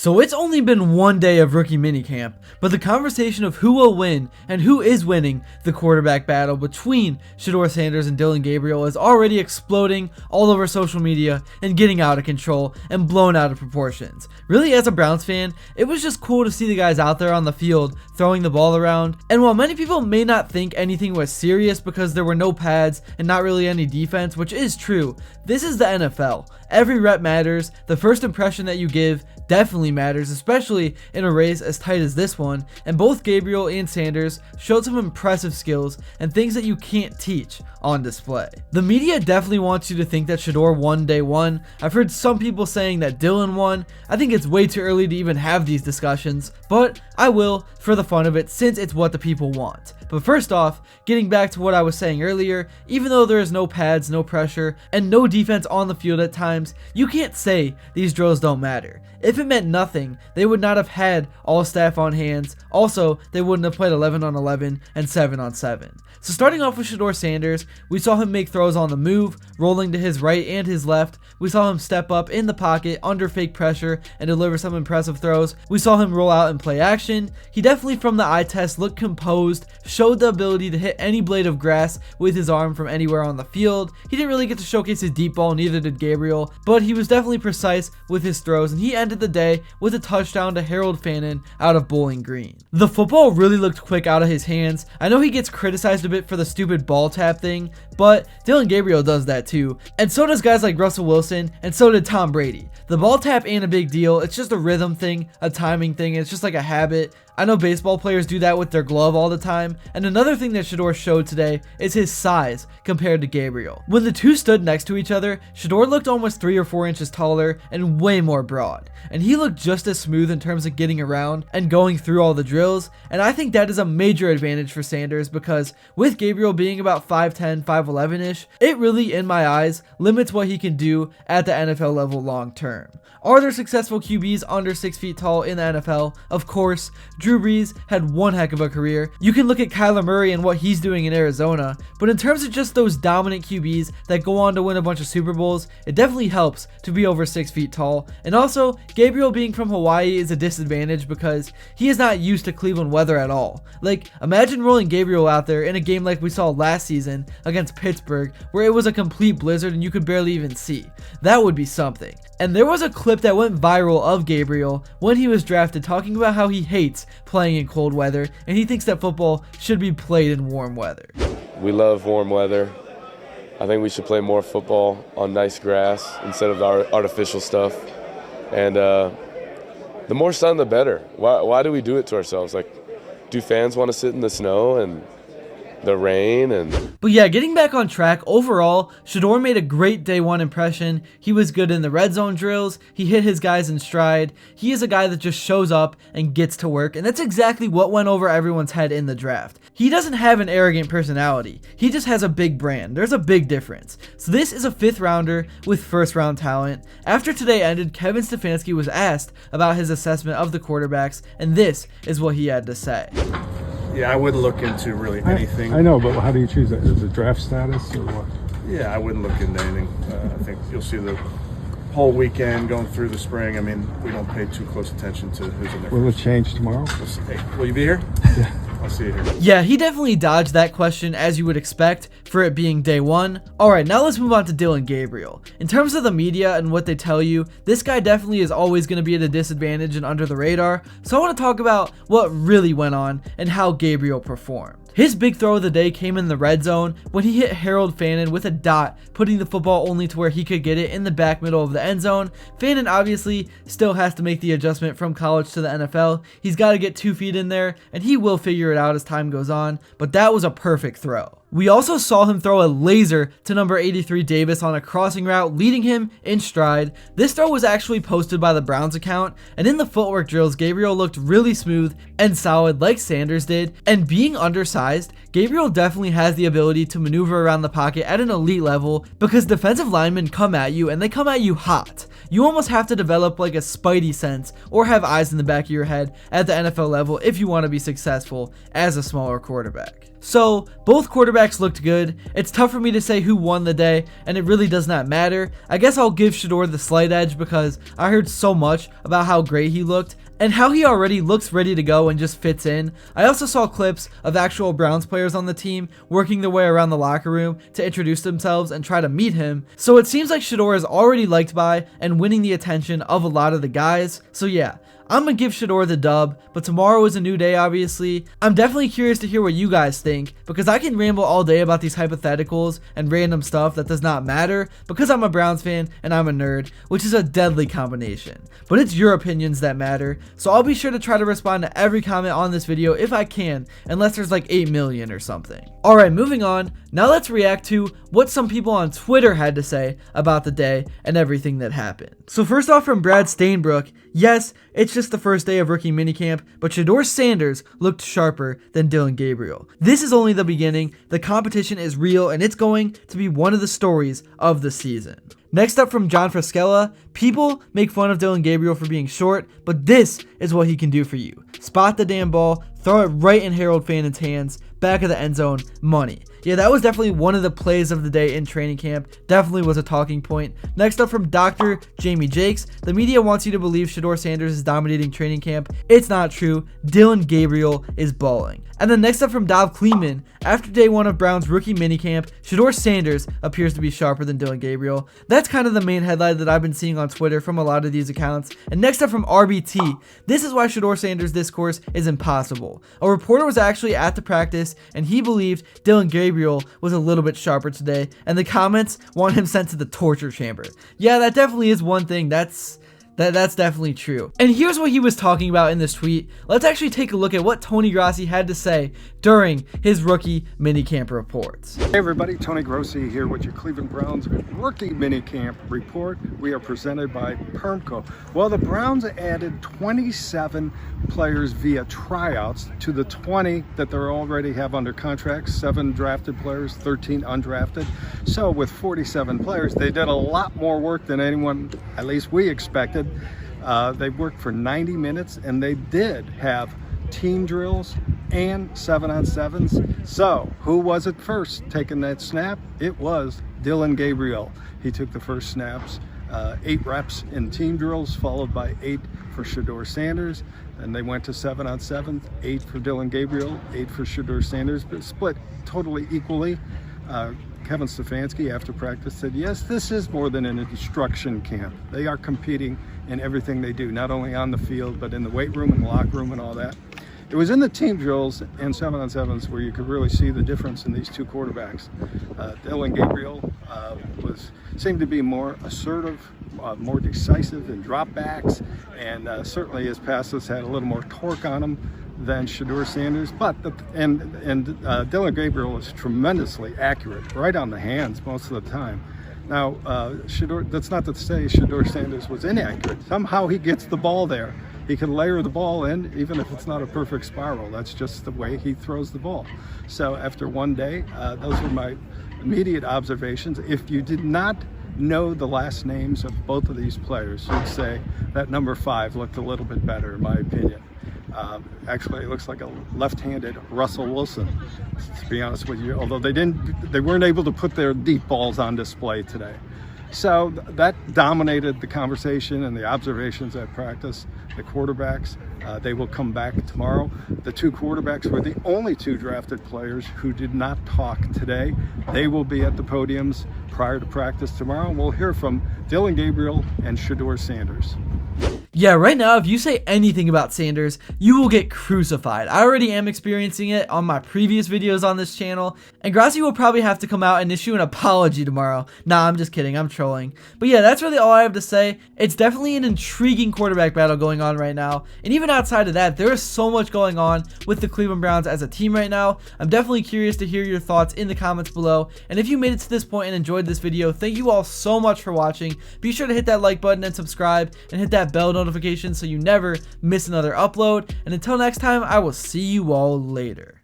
So it's only been one day of rookie minicamp, but the conversation of who will win and who is winning the quarterback battle between Shedeur Sanders and Dillon Gabriel is already exploding all over social media and getting out of control and blown out of proportions. Really, as a Browns fan, it was just cool to see the guys out there on the field throwing the ball around. And while many people may not think anything was serious because there were no pads and not really any defense, which is true, this is the NFL. Every rep matters. The first impression that you give definitely matters, especially in a race as tight as this one, and both Gabriel and Sanders showed some impressive skills and things that you can't teach on display. The media definitely wants you to think that Shedeur won day one. I've heard some people saying that Dillon won. I think it's way too early to even have these discussions, but I will for the fun of it since it's what the people want. But first off, getting back to what I was saying earlier, even though there is no pads, no pressure, and no defense on the field at times, you can't say these drills don't matter. If it meant nothing, they would not have had all staff on hands. Also, they wouldn't have played 11 on 11 and 7 on 7. So starting off with Shedeur Sanders, we saw him make throws on the move, rolling to his right and his left. We saw him step up in the pocket under fake pressure and deliver some impressive throws. We saw him roll out and play action. He definitely from the eye test looked composed, showed the ability to hit any blade of grass with his arm from anywhere on the field. He didn't really get to showcase his deep ball, neither did Gabriel, but he was definitely precise with his throws, and he ended the day with a touchdown to Harold Fannin out of Bowling Green. The football really looked quick out of his hands. I know he gets criticized a bit for the stupid ball tap thing, but Dillon Gabriel does that too, and so does guys like Russell Wilson, and so did Tom Brady. The ball tap ain't a big deal. It's just a rhythm thing, a timing thing. It's just like a habit. I know baseball players do that with their glove all the time. And another thing that Shedeur showed today is his size compared to Gabriel. When the two stood next to each other, Shedeur looked almost 3 or 4 inches taller and way more broad. And he looked just as smooth in terms of getting around and going through all the drills. And I think that is a major advantage for Sanders because with Gabriel being about 5'10", 5'11"-ish, it really, in my eyes, limits what he can do at the NFL level long term. Are there successful QBs under 6 feet tall in the NFL? Of course. Drew Brees had one heck of a career. You can look at Kyler Murray and what he's doing in Arizona, but in terms of just those dominant QBs that go on to win a bunch of Super Bowls, it definitely helps to be over 6 feet tall. And also, Gabriel being from Hawaii is a disadvantage because he is not used to Cleveland weather at all. Like, imagine rolling Gabriel out there in a game like we saw last season against Pittsburgh, where it was a complete blizzard and you could barely even see. That would be something. And there was a clip that went viral of Gabriel when he was drafted talking about how he hates playing in cold weather and he thinks that football should be played in warm weather. We love warm weather. I think we should play more football on nice grass instead of the artificial stuff. And the more sun, the better. Why do we do it to ourselves? Like, do fans want to sit in the snow and the rain? But yeah, getting back on track, overall, Shedeur made a great day one impression. He was good in the red zone drills. He hit his guys in stride. He is a guy that just shows up and gets to work, and that's exactly what went over everyone's head in the draft. He doesn't have an arrogant personality. He just has a big brand. There's a big difference. So this is a 5th rounder with 1st round talent. After today ended, Kevin Stefanski was asked about his assessment of the quarterbacks, and this is what he had to say. Yeah, I wouldn't look into really anything. I know, but how do you choose that? Is it draft status or what? Yeah, I wouldn't look into anything. I think you'll see the whole weekend going through the spring. I mean, we don't pay too close attention to who's in there. Will it change tomorrow? Hey, will you be here? Yeah. I'll see you here. Yeah, he definitely dodged that question as you would expect for it being day one. Alright, now let's move on to Dillon Gabriel. In terms of the media and what they tell you, this guy definitely is always going to be at a disadvantage and under the radar. So I want to talk about what really went on and how Gabriel performed. His big throw of the day came in the red zone when he hit Harold Fannin with a dot, putting the football only to where he could get it in the back middle of the end zone. Fannin obviously still has to make the adjustment from college to the NFL. He's got to get 2 feet in there, and he will figure it out as time goes on, but that was a perfect throw. We also saw him throw a laser to number 83 Davis on a crossing route, leading him in stride. This throw was actually posted by the Browns account, and in the footwork drills, Gabriel looked really smooth and solid like Sanders did, and being undersized, Gabriel definitely has the ability to maneuver around the pocket at an elite level because defensive linemen come at you and they come at you hot. You almost have to develop like a spidey sense or have eyes in the back of your head at the NFL level if you want to be successful as a smaller quarterback. So, both quarterbacks looked good. It's tough for me to say who won the day, and it really does not matter. I guess I'll give Shedeur the slight edge because I heard so much about how great he looked and how he already looks ready to go and just fits in. I also saw clips of actual Browns players on the team working their way around the locker room to introduce themselves and try to meet him. So it seems like Shedeur is already liked by and winning the attention of a lot of the guys. So yeah, I'm gonna give Shedeur the dub, but tomorrow is a new day, obviously. I'm definitely curious to hear what you guys think, because I can ramble all day about these hypotheticals and random stuff that does not matter, because I'm a Browns fan and I'm a nerd, which is a deadly combination. But it's your opinions that matter, so I'll be sure to try to respond to every comment on this video if I can, unless there's like 8 million or something. Alright, moving on, now let's react to what some people on Twitter had to say about the day and everything that happened. So first off, from Brad Stainbrook, yes, it's just the first day of rookie minicamp, but Shedeur Sanders looked sharper than Dillon Gabriel. This is only the beginning. The competition is real, and it's going to be one of the stories of the season. Next up, from John Friscella, people make fun of Dillon Gabriel for being short, but this is what he can do for you. Spot the damn ball, throw it right in Harold Fannon's hands, back of the end zone, money. Yeah, that was definitely one of the plays of the day in training camp. Definitely was a talking point. Next up, from Dr. Jamie Jakes, the media wants you to believe Shedeur Sanders is dominating training camp. It's not true. Dillon Gabriel is balling. And then next up, from Dov Kleeman, after day 1 of Brown's rookie minicamp, Shedeur Sanders appears to be sharper than Dillon Gabriel. That's kind of the main headline that I've been seeing on Twitter from a lot of these accounts. And next up, from RBT, this is why Shedeur Sanders' discourse is impossible. A reporter was actually at the practice, and he believed Dillon Gabriel was a little bit sharper today, and the comments want him sent to the torture chamber. Yeah, that definitely is one thing. That's definitely true. And here's what he was talking about in this tweet. Let's actually take a look at what Tony Grossi had to say during his rookie minicamp reports. Hey everybody, Tony Grossi here with your Cleveland Browns rookie minicamp report. We are presented by Permco. Well, the Browns added 27 players via tryouts to the 20 that they already have under contract, 7 drafted players, 13 undrafted. So with 47 players, they did a lot more work than anyone, at least we expected. They worked for 90 minutes, and they did have team drills and 7-on-7s. So who was it first taking that snap? It was Dillon Gabriel. He took the first snaps, 8 reps in team drills, followed by 8 for Shedeur Sanders. And they went to 7-on-7, 8 for Dillon Gabriel, 8 for Shedeur Sanders, but split totally equally. Kevin Stefanski after practice said, yes, this is more than an instruction camp. They are competing in everything they do, not only on the field, but in the weight room and the locker room and all that. It was in the team drills and 7-on-7s where you could really see the difference in these two quarterbacks. Dillon Gabriel seemed to be more assertive, more decisive in dropbacks, and certainly his passes had a little more torque on them than Shedeur Sanders, but Dillon Gabriel is tremendously accurate, right on the hands most of the time. Now, that's not to say Shedeur Sanders was inaccurate. Somehow he gets the ball there. He can layer the ball in, even if it's not a perfect spiral. That's just the way he throws the ball. So after one day, those were my immediate observations. If you did not know the last names of both of these players, you'd say that number 5 looked a little bit better, in my opinion. Actually, it looks like a left-handed Russell Wilson, to be honest with you, although they weren't able to put their deep balls on display today. So that dominated the conversation and the observations at practice. The quarterbacks, they will come back tomorrow. The 2 quarterbacks were the only 2 drafted players who did not talk today. They will be at the podiums prior to practice tomorrow. We'll hear from Dillon Gabriel and Shedeur Sanders. Yeah, right now, if you say anything about Sanders, you will get crucified. I already am experiencing it on my previous videos on this channel, and Grossi will probably have to come out and issue an apology tomorrow. Nah, I'm just kidding, I'm trolling. But yeah, that's really all I have to say. It's definitely an intriguing quarterback battle going on right now, and even outside of that, there is so much going on with the Cleveland Browns as a team right now. I'm definitely curious to hear your thoughts in the comments below, and if you made it to this point and enjoyed this video, thank you all so much for watching. Be sure to hit that like button and subscribe, and hit that bell notification so you never miss another upload. And until next time, I will see you all later.